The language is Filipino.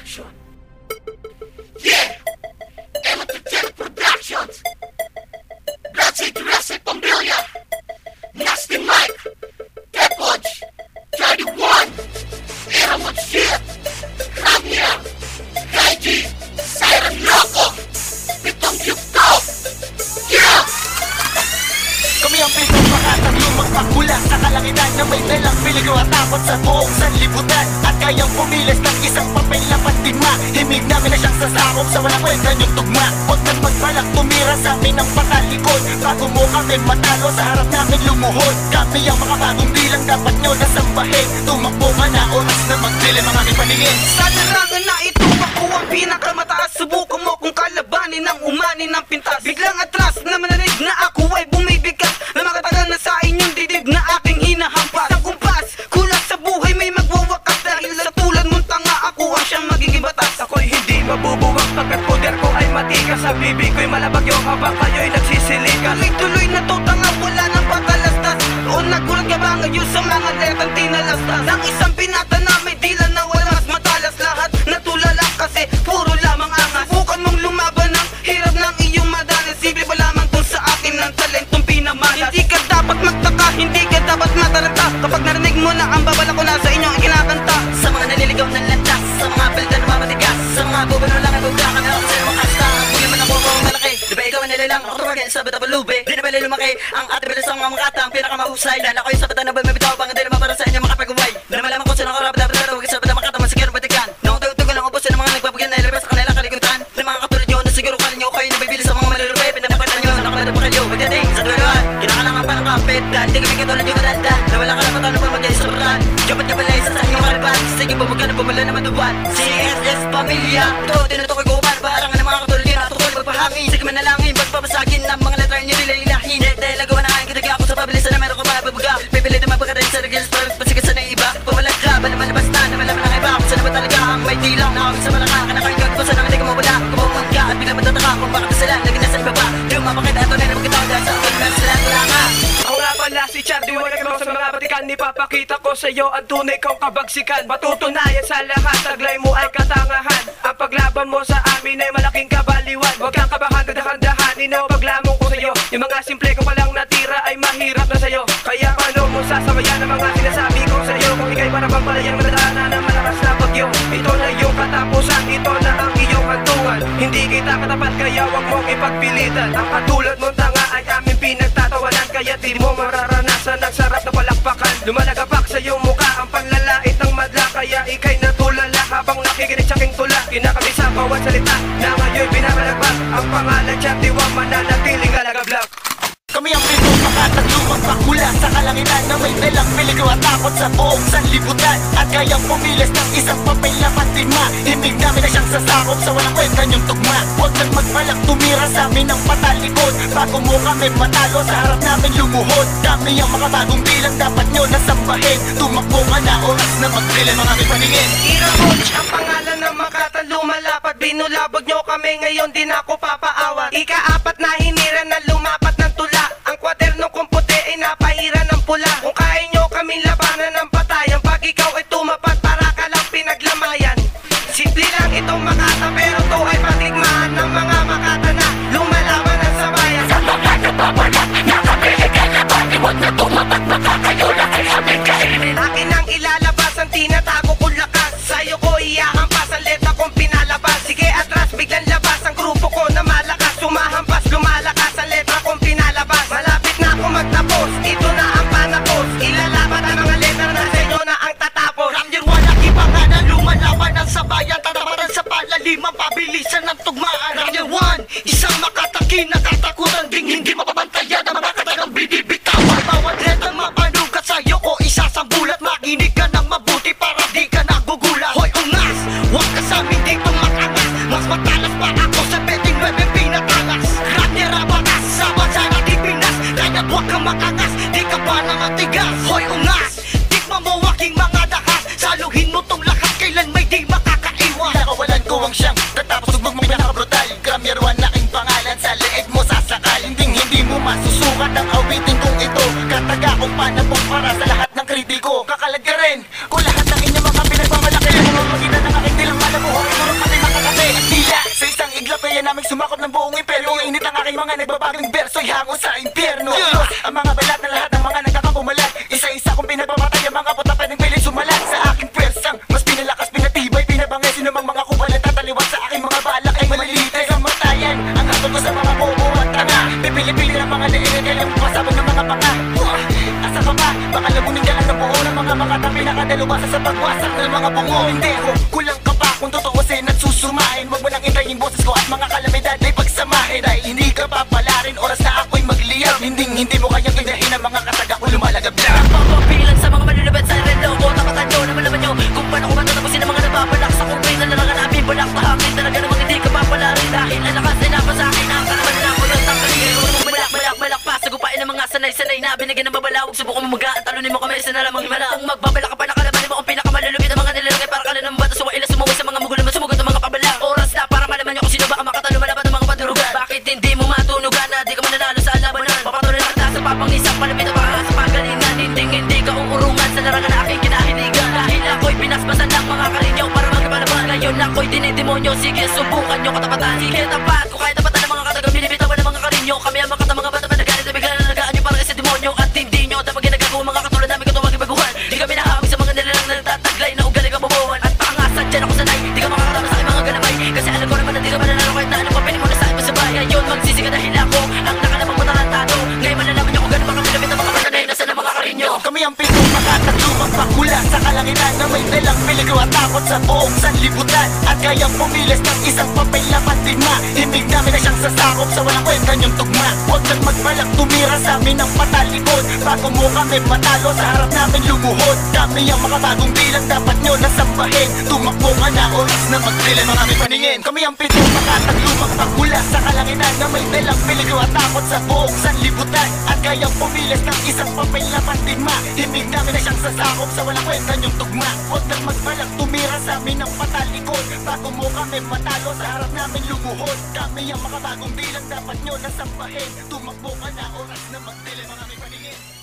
Production. Yeah! Ematetel Productions. Grazie Jurassic Pambilya. Nasty Mike. Tepodge. 31. Eramot Shit. Ramya. Kaiji. Siren Loco. Pitong Yukto. Yeah! Kami ang pitong makatang lumang pakula sa kalangitan na may dalang piligro at takot sa buong sanlibutan. At kayang pumilis ng isang papel na patigma. Himig namin na siyang sasakop sa walang kwenta niyong tugma. Huwag nang magbalak tumira sa amin ng patalikod. Bago mo kami matalo sa harap namin lumuhod. Kami ang makabagong bilang dapat nyo nasambahin. Tumakbo ka na, oras na magdilim ang aming paningin. Sa larangan na ito ako ang pinakamataas. Subukan mo kung kalabanin ng umani ng pintas. Biglang atras na manalig na ako ay bumibigkas. Na makatagal na sa inyong didib na aking hinahampas. Ang kumpas, kulang sa buhay may magwawakas. Dahil sa tulad mong tanga ako ang siyang magiging batas. Ako'y hindi mabubuwag pagkat poder ko ay matikas. Sa bibig ko'y malabagyo habang kayo'y nagsisilikas. Tuloy-tuloy na to tanga, wala nang patalastas. O nagulat ka ba ngayon sa mga letang tinalastas? Ang isang pinata na may dila na walas matalas. Lahat natulala kasi puro lamang angas. Subukan mong lumaban ng hirap ng iyong madalas. Simple pa lamang kung sa akin ng talentong pinamalas. Hindi ka dapat magtaka, hindi ka dapat mataranta. Kapag narinig mo na ang babala ko na sa inyong ikinakanta. Sa mga naliligaw ng landas, sa mga palda na mamatigas, sa mga bubano lang ay buglakan na ako sa mga kasta. Bugyan man ako kung malaki, di ba ikaw ang nalilang? Ako tumagin sa batabalube, di na bali lumaki. Ang ate bilis ang mga makata, ang pinakamahusay. Lala ko yung sa bata na ba mabitaw, pang hindi naman para sa inyo makapag-uway. Di na malaman ko sino ko rapat dapat huwag sa bata makata, masiguro batikan. Nakutugtugan lang upo ng mga nagpapagyan na ilabas sa kanila kalikutan. Di mga katulad nyo na siguro kala nyo kayo nabibili sa mga malulupe. Pinapakita nyo, nakalala pa kayo, magdating sa dueluan. Kinakalangan pa ng kapit, dahil di kami katulad nyo madanda. Na wala ka naman tayo pa mag-ayos sa brand. Japat ka balay sa inyong kalaban. Sige po magkano pumala naman duwan. CSS Pamilya, ito tinutukoy ko para paharangan ng mga katulad nyo natutuloy magpahangin. Sige manalangin, magpapasagin ng mga letra nyo nila ilahin. Dahil agawa na kain kitag ako sa pabilisan na meron ko mababuga. Pipili na mapagkadahin sa regils para pasigasan ng iba. Pumalag ka, ba naman labas na malaman ng iba. Kung saan ba talaga ang may dilang nakawin sa malaka. Kanakain ka, kung saan ang hindi ka mawala. Kumamang ka at biglang matataka kung bakit sila lagi nasa iba pa. Di mo mapakita ito na yung magkitaw dahil sa akin na sila wala ka. Ako nga pala si Chardy, wala ka sa mga batikan. Ipapakita ko sa iyo ang tunay kong kabagsikan. Patutunayan sa lahat, taglay mo ay katangahan. Ang paglaban mo sa amin ay malaking kabaliwan. Huwag kang kabahan, dahan-dahanin o paglamong ko sa iyo. Yung mga simple ko palang natira ay mahirap na sa iyo. Kaya paano mo sasabayan ang mga sinasabi ko sa iyo? Kung ikay para bang palayang nadaanan ng malakas na bagyo. Ito na yung katapusan, ito na ang iyong hantungan. Hindi kita katapat kaya huwag mong ipagpilitan. Ang katulad mong tanga ay aming pinagtatawanan. Kaya di mo mararanasan ang sarap na palakpakan. Lumalagapak sa iyong mukha ang panlalait ng madla. Kaya ikay natulala habang nakikinig sa aking tula. Kinakabisa bawat salita na ngayon binabalagpak. Ang pangalan siya diwang mananatiling alagablak. Kami ang pitong makatang lumang pakula sa kalangitan na may dalang piligro at takot sa buong sanlibutan. At kayang pumilis ng isang papel na patigma. Himig namin na siyang sasakop sa walang kwenta niyong tugma. Huwag nang magbalak tumira sa amin ng patalikod. Bago mo kami matalo sa harap namin lumuhod. Kami ang makabagong bilang dapat nyo nasambahin. Tumakbo ka na, oras na magdilim ang aming paningin. Ira Coach, ang pangalan ng makata lumalapat. Binulabog nyo kami ngayon, di na ako papaawa. Ika-apat na hinira na lumapat ng tula. Ang kwadernong kong puti ay napahira ng pula. Kung kaya nyo kaming labanan ng patayan, pag ikaw ay tumapat para ka lang pinaglamayan. Simple lang itong makata pero to ay patigmaan ng mga makata na lumalaban ng sabayan. Sa mga nababalak, nakabili ka na ba? Huwag na tumapat, makakayo na kay aming kainin. Akin ang ilalabas ang tinatago kong lakas. Sa'yo ko iyahampas ang letra kong pinalabas. Sige atras, biglang labas ang grupo ko na malakas. Sumahampas, lumalakas ang letra kong pinalabas. Malapit na ako magtapos, ito na ang panapos. Ilalaban ang mga letra na sa inyo na ang tatapos. Ramyer walang iba nga na lumalaban ng sabayan. Tatapatan sa palalimang pabilisan ng tugmaan. Ramyer 1, isang makataki na katakutan. Ding hindi mapabantayan ang mga katagang binibitawan. Bawat letra mapanugat sa'yo ko isasambulat. Makinig ka ng mabuti para di ka nagugulat. Hoy ungas, huwag ka sa amin dito makangas. Mas matalas pa ako sa 29 pinatangas. Ramyer abakas sa bansa natin Pinas. Kaya huwag kang makangas, di ka pa namatigas. Hoy ungas, tikman mo aking mga dakas. Saluhin mo tong lahat, kailan may di makakaiwan. Nakawalan ko ang siyang tatapos tugmog mo pinaka-brutal. Ramyer 1 na aking pangalan, sa leeg mo sasakal. Hindi mo masusukat ang awitin kong ito. Kataga kong panapong para sa lahat ng kritiko. Kakalag ka rin kung lahat ng inyong mga pinagmamalaki. Mga magitan ng aking dilang malabuhay. Kaya naming sumakop ng buong imperyo. Ang init ang aking mga nagbabagong berso'y hango sa impyerno. Diyos, ang mga balat na lahat ng mga nagkakapumalat. Isa-isa kong pinagpamatay ang mga puta pwedeng pilit sumalat sa aking pwersang mas pinalakas, pinatibay, pinabangay. Sino mang mga kubalat tataliwan sa aking mga balak ay malilites ang matayan. Ang hatol ko sa mga bobo at tanga. Pipili-pili ng mga leeg, kailang pasabog ng mga panga. Asa ka ba? Baka labunin ka lang ng buo ng mga makatang pinakadalubasa sa pagwasak ng mga bungo. Hindi ko, kulang ka pa kung tutuusin at susumain. Huwag mo nang intayin boses ko at mga kalamidad ay pagsamahin. Dahil hindi ka papalarin, oras na ako'y magliyab. Hindi mo kayang ganyahin ang mga kataga ko lumalagab lang. Papapilan sa mga malulubad sa relo ko. Tapatan nyo naman naman nyo kung paano ko matatapusin ang mga nababalak sa kumpay na nalanganapin. Balak tahangin talaga namang hindi ka papalarin. Dahil ang lakas ay napa sa akin ang kalaman na ako yung tanggalin. Balak pa, sagupain ang mga sanay-sanay na binigyan ng babalawag. Subukan mo magaan, talunin mo kami sa nalamang himala. Kung magbabalak ka pa nakalabanin mo ang pinakamalulupit ang mga nilalagay para kala ng bata. Suwaila sumuwi sa mga mugulan, sumugot ang mga pabalak. Oras na para malaman nyo kung sino ba ang makatalo malaban ng mga padurugan. Bakit hindi mo matunugan na di ka mananalo sa labanan? Papatuloy na kita sa papangisang palapit na baka sa pagalingan. Hindi ka uurungan sa larangan na aking kinahiligan. Dahil ako'y pinaspasan ng mga karinyo para magkabalaban. Ngayon ako'y dinidemonyo, sige subukan nyo katapatan. Sige tapat ko kahit tapatan ng mga katagang binibitawan ng mga karinyo. Kami ang mga mga bata panagalit na bigla na nagaan nyo para kasi demonyo. At hindi nyo dapat ginagawa mga katulad namin kung magibaguhan. Di kami nahamig sa mga nilalang na nagtataglay na ugali ka bobohan. At pangasan dyan ako sanay, di ka makakatama sa aking mga galamay. Kasi alam ko naman na di ka mananalo kahit na anong papinin mo na sa akin masabay. Ngayon magsisi ka dahil ako ang nakalabang matarantado. Ngayon malalaman nyo kung gano'n mga pinapit ang mga pananay na sana mga karinyo. Kami ang pitong makatatlumang pakula sa kalangitan na may dalang peligro at takot sa buong sanlibutan. At kayang pumilis ng isang papel na patigma. Himig namin na siyang sasakop sa walang kwenta niyong tugma. Huwag nang magbalak tumira sa amin ng patalikod. Bago mo kami matalo sa harap namin lumuhod. Kami ang mga bagong bilang dapat nyo nasambahin. Tumakbo ka na, oras na magpili ng aming paningin. Kami ang pitong makatatlumang pakula sa kalangitan na may dalang peligro at takot sa buong sanlibutan. At kayang pumilis ng isang papel na patigma. Himig namin na siyang sasakop sa walang kwenta niyong tugma. Huwag nang magbalak tumira sa amin ng patalikod. Bago mo kami matalo sa harap namin lumuhod. Kami ang mga bagong bilang dapat nyo nasambahin. Tumakbo ka na, oras na magpili ng aming paningin.